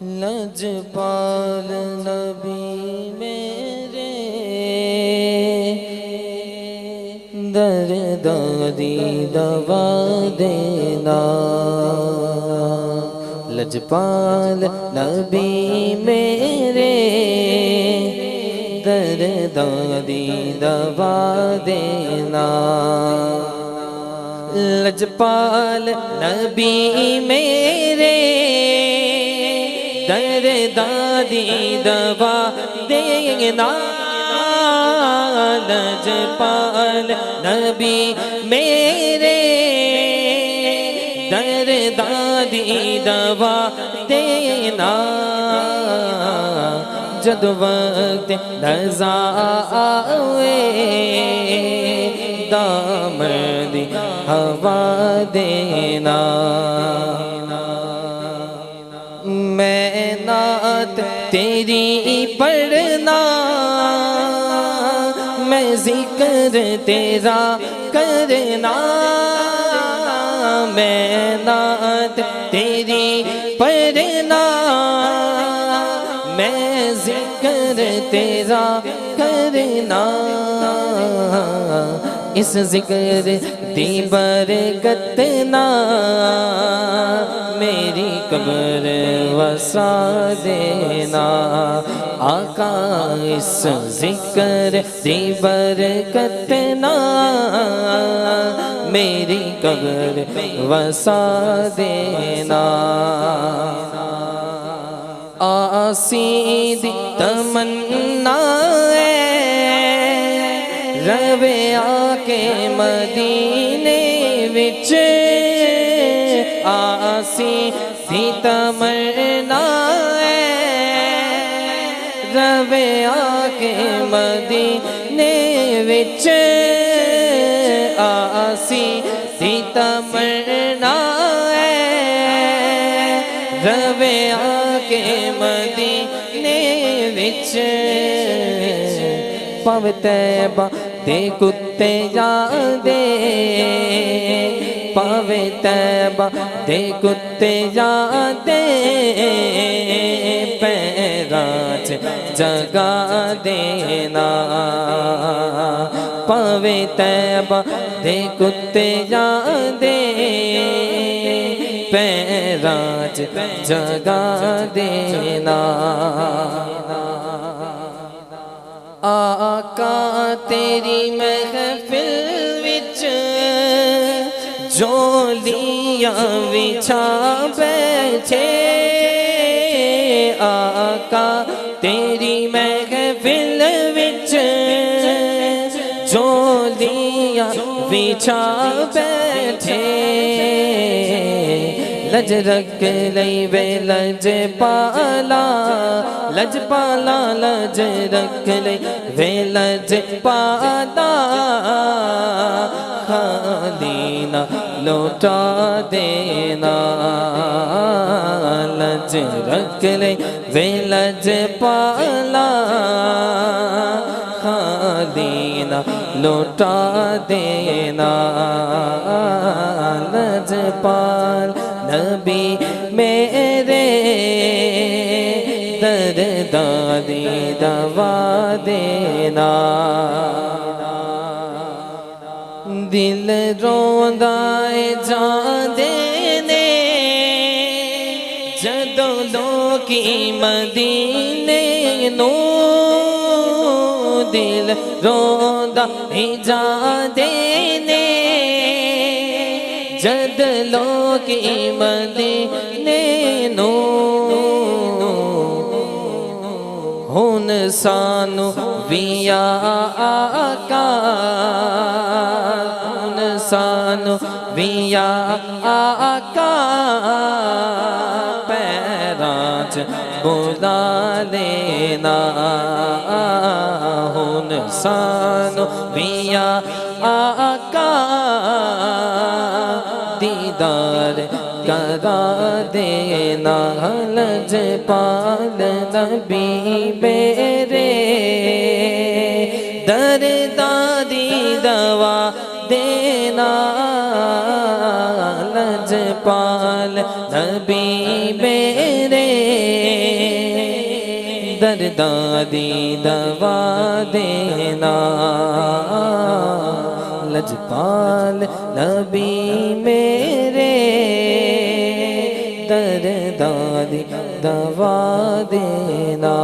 لجپال نبی میرے دردی دوا دینا، لجپال نبی میرے دردی دوا دینا، لجپال نبی میرے دردی دوا دینا، لجپال نبی میرے دردی دوا دینا، جد وقت رضا آئے دامن دی ہوا دینا، میں نعت تیری پڑھنا، میں ذکر تیرا کرنا، میں نعت تیری پڑھنا، میں ذکر تیرا کرنا، اس ذکر دی برکت نہ میری قبر وسا دینا، آقا اس ذکر دی برکت نہ میری قبر وسا دینا، آسی دی تمنا روے آکے مدینے وچ، آسی دی تمنا روے آکے مدینے وچ، آسی دی تمنا روے آکے مدینے وچ، پاوے طیبہ دے کتے جاندے، پاوے طیبہ دے کتے جاندے، پیراں چ جگا دینا، پاوے طیبہ دے کتے جاندے، پیراں چ جگا دینا، آقا تیری محفل وچ جولیاں وچھا بیٹھے، آقا تیری محفل وچ جولیاں وچھا بیٹھے، لج رکھ لئی وے لج پالا، لج پالا لج رکھ لئی وے لج پالا، خالی نہ لوٹا دینا، لج رکھ لئی وے لج پالا، خالی نہ لوٹا دینا، لج پال نبی میرے دردی دوا دینا، دل روندا اے جاندے نے جدوں لوکی مدینے نو، دل روندا اے جاندے نے جد لوکی مدینے نو، ہن سانو وی آقا، ہن سانو وی آقا، پیراں چ بلا لینا، ہن سانو وی آقا دیدار کرا دینا، لجپال نبی میرے دردی دوا دینا، لجپال نبی میرے دادی دوا دینا لجپال نبی میرے دادی دوا دینا